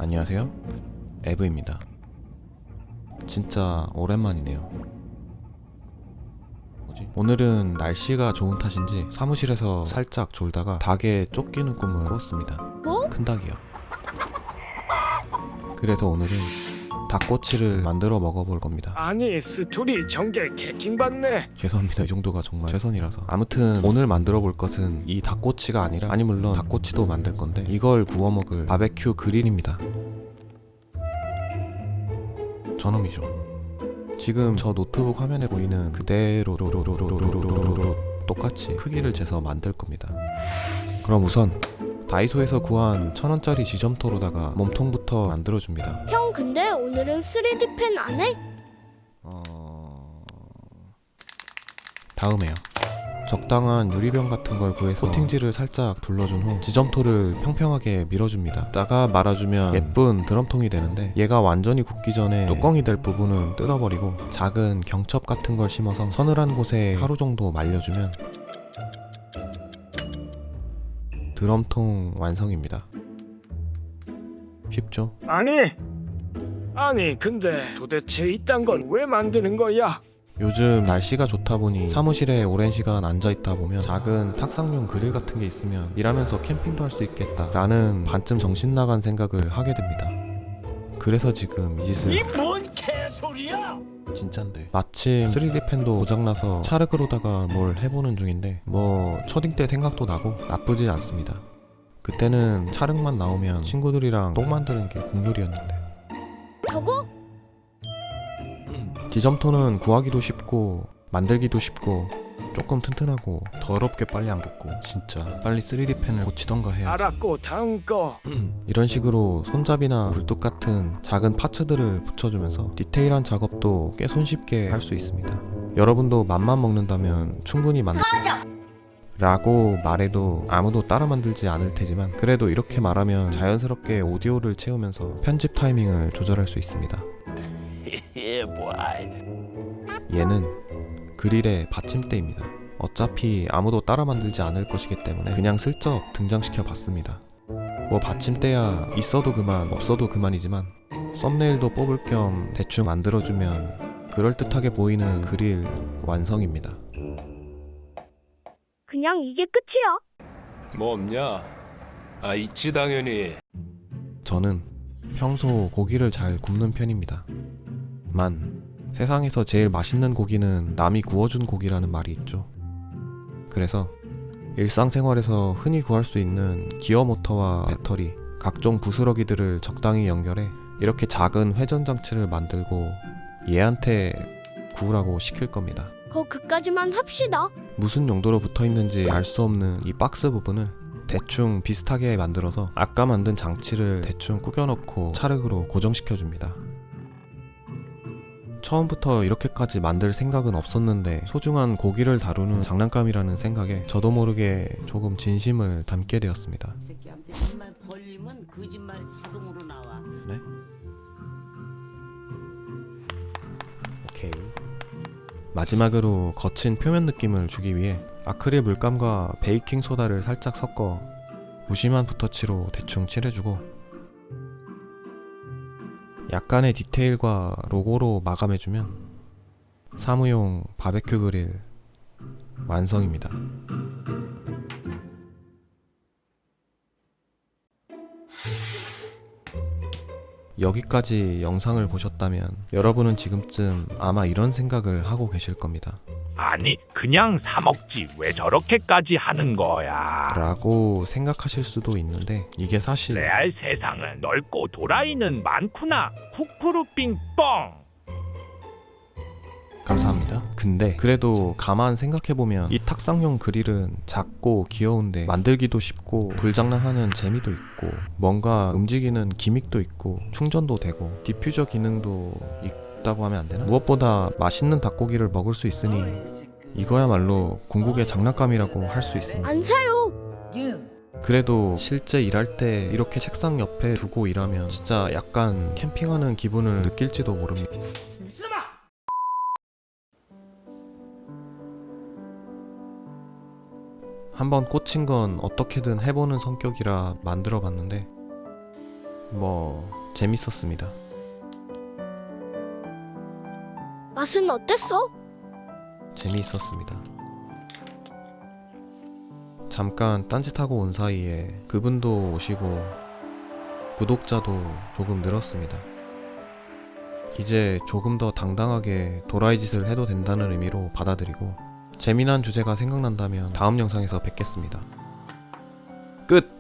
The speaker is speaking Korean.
안녕하세요, 에브입니다. 진짜 오랜만이네요. 오늘은 날씨가 좋은 탓인지 사무실에서 살짝 졸다가 닭에 쫓기는 꿈을 꿨습니다. 뭐? 큰 닭이요. 그래서 오늘은 닭꼬치를 만들어 먹어볼 겁니다. 아니 스토리 전개 개킹받네. 죄송합니다. 이 정도가 정말 최선이라서. 아무튼 오늘 만들어 볼 것은 이 닭꼬치가 아니라, 아니 물론 닭꼬치도 만들 건데 이걸 구워 먹을 바베큐 그릴입니다. 저놈이죠. 지금 저 노트북 화면에 보이는 그대로 똑같이 크기를 재서 만들 겁니다. 그럼 우선 다이소에서 구한 1000원짜리 지점토로다가 몸통부터 만들어줍니다. 형 근데 오늘은 3D 펜 안 해? 다음에요. 적당한 유리병 같은 걸 구해서 코팅지를 살짝 둘러준 후 지점토를 평평하게 밀어줍니다. 따가 말아주면 예쁜 드럼통이 되는데, 얘가 완전히 굳기 전에 뚜껑이 될 부분은 뜯어버리고 작은 경첩 같은 걸 심어서 서늘한 곳에 하루 정도 말려주면 드럼통 완성입니다. 쉽죠? 아니 근데 도대체 이딴 건 왜 만드는 거야? 요즘 날씨가 좋다 보니 사무실에 오랜 시간 앉아있다 보면 작은 탁상용 그릴 같은 게 있으면 일하면서 캠핑도 할 수 있겠다 라는 반쯤 정신 나간 생각을 하게 됩니다. 그래서 지금 이 짓을. 이 뭔 개소리야! 진짠데. 마침 3D 펜도 고장나서 차르그로다가 뭘 해보는 중인데, 뭐 초딩 때 생각도 나고 나쁘지 않습니다. 그때는 차륵만 나오면 친구들이랑 똥 만드는 게 국룰이었는데. 저거? 지점토는 구하기도 쉽고 만들기도 쉽고 조금 튼튼하고 더럽게 빨리 안 굳고, 진짜 빨리 3D 펜을 고치던가 해야지. 알았고 다음 거. 이런 식으로 손잡이나 굴뚝 같은 작은 파츠들을 붙여주면서 디테일한 작업도 꽤 손쉽게 할 수 있습니다. 여러분도 맘만 먹는다면 충분히 라고 말해도 아무도 따라 만들지 않을 테지만, 그래도 이렇게 말하면 자연스럽게 오디오를 채우면서 편집 타이밍을 조절할 수 있습니다. 얘는 그릴의 받침대입니다. 어차피 아무도 따라 만들지 않을 것이기 때문에 그냥 슬쩍 등장시켜 봤습니다. 뭐 받침대야 있어도 그만 없어도 그만이지만 썸네일도 뽑을 겸 대충 만들어주면 그럴듯하게 보이는 그릴 완성입니다. 그냥 이게 끝이야. 뭐 없냐? 아 있지 당연히. 저는 평소 고기를 잘 굽는 편입니다. 세상에서 제일 맛있는 고기는 남이 구워준 고기라는 말이 있죠. 그래서 일상생활에서 흔히 구할 수 있는 기어 모터와 배터리, 각종 부스러기들을 적당히 연결해 이렇게 작은 회전 장치를 만들고 얘한테 구우라고 시킬 겁니다. 그까지만 합시다. 무슨 용도로 붙어 있는지 알 수 없는 이 박스 부분을 대충 비슷하게 만들어서 아까 만든 장치를 대충 꾸겨 넣고 차륵으로 고정시켜 줍니다. 처음부터 이렇게까지 만들 생각은 없었는데 소중한 고기를 다루는 장난감이라는 생각에 저도 모르게 조금 진심을 담게 되었습니다. 새끼한테 입만 벌리면 거짓말이 자동으로 나와. 네? 오케이. 마지막으로 거친 표면 느낌을 주기 위해 아크릴 물감과 베이킹 소다를 살짝 섞어 무심한 붓터치로 대충 칠해주고 약간의 디테일과 로고로 마감해주면 사무용 바베큐 그릴 완성입니다. 여기까지 영상을 보셨다면 여러분은 지금쯤 아마 이런 생각을 하고 계실 겁니다. 아니 그냥 사 먹지 왜 저렇게까지 하는 거야. 라고 생각하실 수도 있는데, 이게 사실 레알 세상은 넓고 도라이는 많구나. 푸푸루빙 뻥. 감사합니다. 근데 그래도 가만 생각해보면 이 탁상용 그릴은 작고 귀여운데 만들기도 쉽고 불장난하는 재미도 있고 뭔가 움직이는 기믹도 있고 충전도 되고 디퓨저 기능도 있다고 하면 안 되나? 무엇보다 맛있는 닭고기를 먹을 수 있으니 이거야말로 궁극의 장난감이라고 할 수 있습니다. 안 사요. 그래도 실제 일할 때 이렇게 책상 옆에 두고 일하면 진짜 약간 캠핑하는 기분을 느낄지도 모릅니다. 한번 꽂힌 건 어떻게든 해보는 성격이라 만들어봤는데 뭐 재밌었습니다. 맛은 어땠어? 재미있었습니다. 잠깐 딴짓하고 온 사이에 그분도 오시고 구독자도 조금 늘었습니다. 이제 조금 더 당당하게 도라이 짓을 해도 된다는 의미로 받아들이고 재미난 주제가 생각난다면 다음 영상에서 뵙겠습니다. 끝!